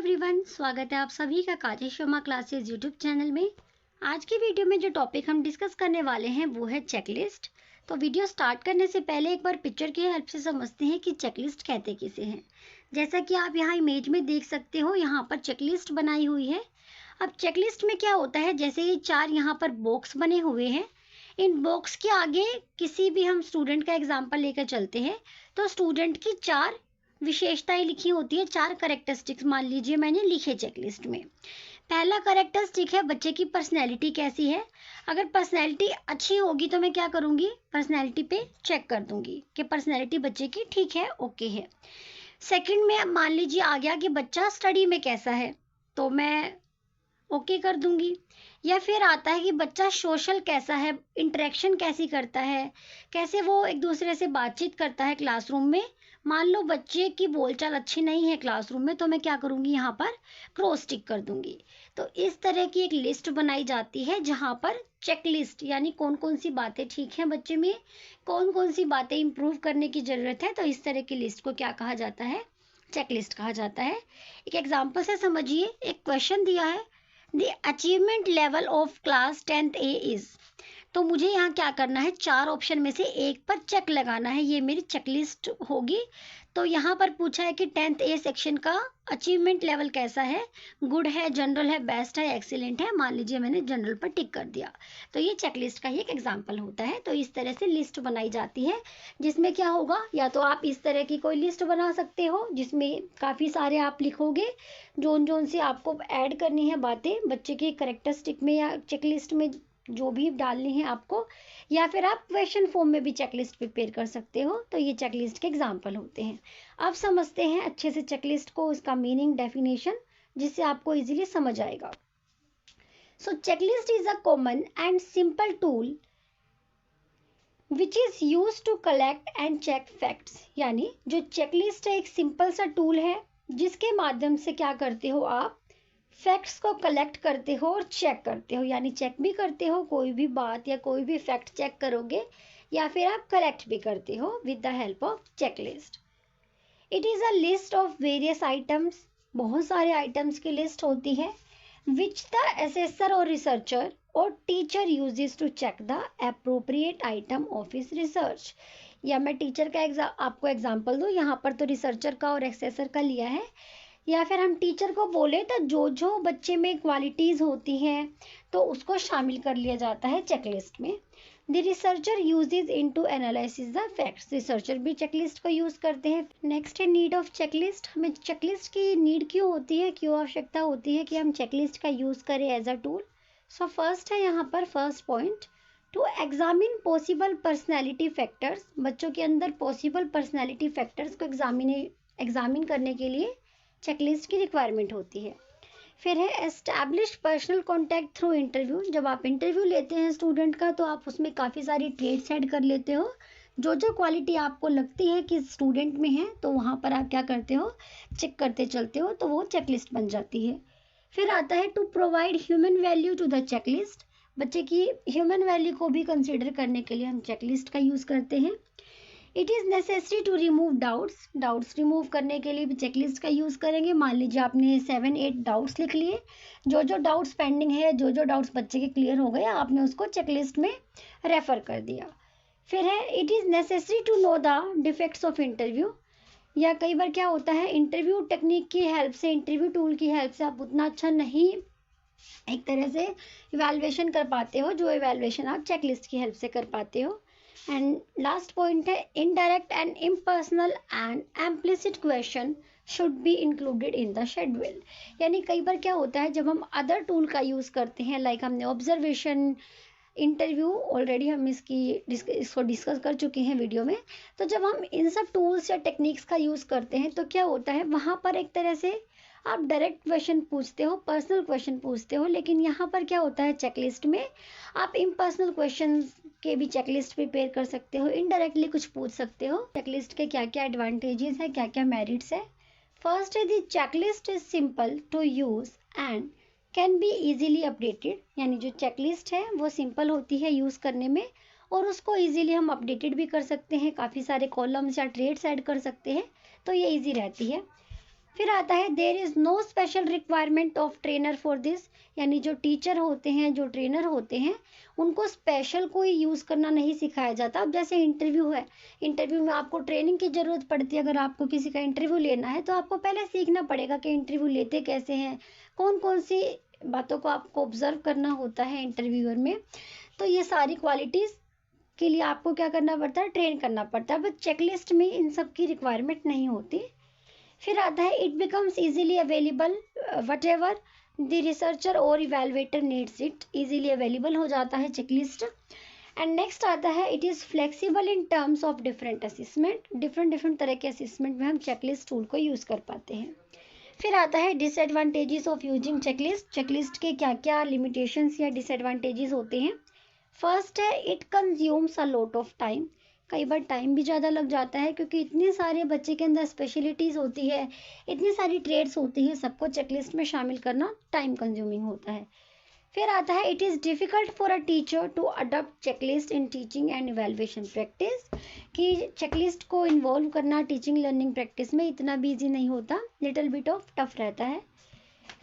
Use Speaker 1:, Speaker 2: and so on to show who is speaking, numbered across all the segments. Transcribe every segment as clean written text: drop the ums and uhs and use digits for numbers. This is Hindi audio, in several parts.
Speaker 1: एवरीवन, स्वागत है आप सभी का काजल शर्मा क्लासेस यूट्यूब चैनल में। आज की वीडियो में जो टॉपिक हम डिस्कस करने वाले हैं वो है चेकलिस्ट। तो वीडियो स्टार्ट करने से पहले एक बार पिक्चर की हेल्प से समझते हैं कि चेकलिस्ट कहते किसे हैं। जैसा कि आप यहाँ इमेज में देख सकते हो, यहाँ पर चेकलिस्ट बनाई हुई है। अब चेकलिस्ट में क्या होता है, जैसे ये चार यहाँ पर बॉक्स बने हुए हैं, इन बॉक्स के आगे किसी भी हम स्टूडेंट का एग्जाम्पल लेकर चलते हैं तो स्टूडेंट की चार विशेषताएं लिखी होती है, चार करेक्टरिस्टिक्स मान लीजिए मैंने लिखे चेकलिस्ट में। पहला करेक्टरिस्टिक है बच्चे की पर्सनैलिटी कैसी है। अगर पर्सनैलिटी अच्छी होगी तो मैं क्या करूँगी, पर्सनैलिटी पे चेक कर दूंगी कि पर्सनैलिटी बच्चे की ठीक है, ओके है। सेकंड में मान लीजिए आ गया कि बच्चा स्टडी में कैसा है, तो मैं ओके कर दूंगी। या फिर आता है कि बच्चा सोशल कैसा है, इंटरेक्शन कैसी करता है, कैसे वो एक दूसरे से बातचीत करता है क्लासरूम में। मान लो बच्चे की बोलचाल अच्छी नहीं है क्लासरूम में, तो मैं क्या करूँगी, यहाँ पर क्रॉस टिक कर दूंगी। तो इस तरह की एक लिस्ट बनाई जाती है जहाँ पर चेकलिस्ट यानी कौन कौन सी बातें ठीक हैं बच्चे में, कौन कौन सी बातें इंप्रूव करने की ज़रूरत है। तो इस तरह की लिस्ट को क्या कहा जाता है, चेकलिस्ट कहा जाता है। एक एग्जाम्पल से समझिए, एक क्वेश्चन दिया है, the achievement level of class 10th A is. तो मुझे यहाँ क्या करना है, चार ऑप्शन में से एक पर चेक लगाना है, ये मेरी चेकलिस्ट होगी। तो यहाँ पर पूछा है कि 10th A सेक्शन का अचीवमेंट लेवल कैसा है, गुड है, जनरल है, बेस्ट है, एक्सीलेंट है। मान लीजिए मैंने जनरल पर टिक कर दिया, तो ये चेकलिस्ट का ही एक एग्जाम्पल होता है। तो इस तरह से लिस्ट बनाई जाती है, जिसमें क्या होगा, या तो आप इस तरह की कोई लिस्ट बना सकते हो जिसमें काफ़ी सारे आप लिखोगे, जोन जोन से आपको ऐड करनी है बातें बच्चे की करेक्टरिस्टिक में या चेकलिस्ट में जो भी डालनी है आपको। या फिर आप क्वेश्चन फॉर्म में भी चेकलिस्ट प्रिपेयर कर सकते हो। तो ये चेकलिस्ट के एग्जाम्पल होते हैं। अब समझते हैं अच्छे से चेकलिस्ट को, उसका मीनिंग, डेफिनेशन, जिससे आपको इजीली समझ आएगा। So checklist is a common and simple tool which is use to collect and check facts. यानी जो चेकलिस्ट है एक सिंपल सा टूल है जिसके माध्यम से क्या करते हो, आप फैक्ट्स को कलेक्ट करते हो और चेक करते हो। यानी चेक भी करते हो, कोई भी बात या कोई भी फैक्ट चेक करोगे, या फिर आप कलेक्ट भी करते हो with the help of checklist. It is a list of various items, बहुत सारे आइटम्स की लिस्ट होती है, विच द असेसर और रिसर्चर और teacher uses to check the appropriate item of his research. या मैं टीचर का आपको एग्जाम्पल दूँ, यहाँ पर तो रिसर्चर का और एक्सेसर का लिया है। या फिर हम टीचर को बोले तो जो जो बच्चे में क्वालिटीज़ होती हैं तो उसको शामिल कर लिया जाता है चेकलिस्ट में। The researcher uses in to analysis the facts, researcher भी चेकलिस्ट को यूज़ करते हैं। नेक्स्ट है नीड ऑफ चेकलिस्ट। हमें चेकलिस्ट की नीड क्यों होती है, क्यों आवश्यकता होती है कि हम चेकलिस्ट का यूज़ करें as a tool. So first है यहाँ पर first point, to examine possible personality factors. बच्चों के अंदर पॉसिबल पर्सनैलिटी फैक्टर्स को एग्जामिन करने के लिए चेकलिस्ट की रिक्वायरमेंट होती है। फिर है establish personal contact through interview. जब आप इंटरव्यू लेते हैं स्टूडेंट का तो आप उसमें काफ़ी सारी ट्रेड्स ऐड कर लेते हो, जो जो क्वालिटी आपको लगती है कि स्टूडेंट में है तो वहाँ पर आप क्या करते हो, चेक करते चलते हो, तो वो चेकलिस्ट बन जाती है। फिर आता है to provide human value to the checklist. बच्चे की ह्यूमन वैल्यू को भी कंसिडर करने के लिए हम चेकलिस्ट का यूज़ करते हैं। It is necessary to remove doubts, doubts remove करने के लिए भी चेकलिस्ट का यूज़ करेंगे। मान लीजिए आपने 7-8 डाउट्स लिख लिए, जो जो डाउट्स पेंडिंग है, जो जो डाउट्स बच्चे के क्लियर हो गए, आपने उसको चेकलिस्ट में रेफर कर दिया। फिर है it is necessary to know the defects of interview. या कई बार क्या होता है, इंटरव्यू टेक्निक की हेल्प से, इंटरव्यू टूल की हेल्प से आप उतना अच्छा नहीं एक तरह से इवैल्यूएशन कर पाते हो जो इवैल्यूएशन आप चेकलिस्ट की हेल्प से कर पाते हो। एंड लास्ट पॉइंट है indirect and impersonal and implicit question should be included in the schedule. यानी कई बार क्या होता है, जब हम अदर टूल का यूज़ करते हैं, लाइक हमने ऑब्जर्वेशन, इंटरव्यू, ऑलरेडी हम इसको डिस्कस कर चुके हैं वीडियो में। तो जब हम इन सब टूल्स या टेक्निक्स का यूज़ करते हैं तो क्या होता है, वहाँ पर एक तरह से आप डायरेक्ट क्वेश्चन पूछते हो, पर्सनल क्वेश्चन पूछते हो, लेकिन यहाँ पर क्या होता है, चेकलिस्ट में आप इम्पर्सनल क्वेश्चन के भी चेकलिस्ट प्रिपेयर कर सकते हो, इनडायरेक्टली कुछ पूछ सकते हो। चेकलिस्ट के क्या क्या एडवांटेजेस है, क्या क्या मेरिट्स है। फर्स्ट है the checklist is simple to use and can be easily updated. यानी जो चेकलिस्ट है वो सिंपल होती है यूज़ करने में और उसको इजीली हम अपडेटेड भी कर सकते हैं, काफ़ी सारे कॉलम्स या ट्रेड्स ऐड कर सकते हैं, तो ये इजी रहती है। फिर आता है there is no special requirement of trainer for this, यानी जो टीचर होते हैं, जो ट्रेनर होते हैं, उनको स्पेशल कोई यूज़ करना नहीं सिखाया जाता। अब जैसे इंटरव्यू है, इंटरव्यू में आपको ट्रेनिंग की ज़रूरत पड़ती है। अगर आपको किसी का इंटरव्यू लेना है तो आपको पहले सीखना पड़ेगा कि इंटरव्यू लेते कैसे हैं, कौन कौन सी बातों को आपको ऑब्जर्व करना होता है इंटरव्यूअर में। तो ये सारी क्वालिटीज़ के लिए आपको क्या करना पड़ता है, ट्रेन करना पड़ता है। बट चेकलिस्ट में इन सब की रिक्वायरमेंट नहीं होती। फिर आता है it becomes easily available whatever the researcher और evaluator needs it, easily available हो जाता है चेकलिस्ट। एंड नेक्स्ट आता है it is flexible in terms of different assessment, different तरह के असेसमेंट में हम चेकलिस्ट टूल को यूज़ कर पाते हैं। फिर आता है disadvantages of using checklist, checklist के क्या क्या लिमिटेशंस या डिसएडवांटेजेस होते हैं। फर्स्ट है it consumes a lot of time, कई बार टाइम भी ज़्यादा लग जाता है क्योंकि इतने सारे बच्चे के अंदर स्पेशलिटीज़ होती है, इतनी सारी ट्रेड्स होती हैं, सबको चेकलिस्ट में शामिल करना टाइम कंज्यूमिंग होता है। फिर आता है it is difficult for a teacher to adopt checklist in teaching and evaluation practice, कि चेकलिस्ट को इन्वॉल्व करना टीचिंग लर्निंग प्रैक्टिस में इतना भी ईजी नहीं होता, लिटिल बिट ऑफ टफ रहता है।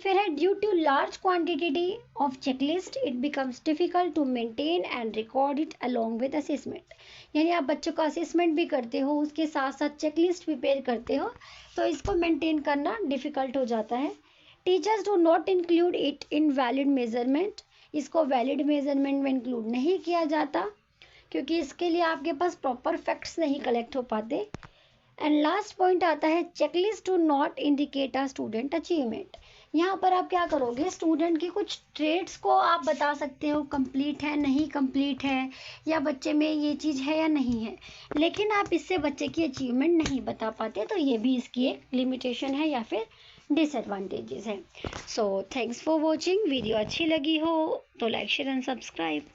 Speaker 1: फिर है due to large quantity of checklist it becomes difficult to maintain and record it along with assessment, यानी आप बच्चों का असेसमेंट भी करते हो, उसके साथ साथ चेकलिस्ट प्रिपेयर करते हो, तो इसको मेंटेन करना डिफिकल्ट हो जाता है। Teachers do not include it in valid measurement, इसको वैलिड मेजरमेंट में इंक्लूड नहीं किया जाता क्योंकि इसके लिए आपके पास प्रॉपर फैक्ट्स नहीं कलेक्ट हो पाते। एंड लास्ट पॉइंट आता है checklist do not indicate a student achievement, यहाँ पर आप क्या करोगे, स्टूडेंट की कुछ ट्रेड्स को आप बता सकते हो, कंप्लीट है नहीं कंप्लीट है, या बच्चे में ये चीज़ है या नहीं है, लेकिन आप इससे बच्चे की अचीवमेंट नहीं बता पाते, तो ये भी इसकी एक लिमिटेशन है या फिर डिसएडवांटेजेस है। So thanks for watching, video अच्छी लगी हो तो लाइक शेयर एंड सब्सक्राइब।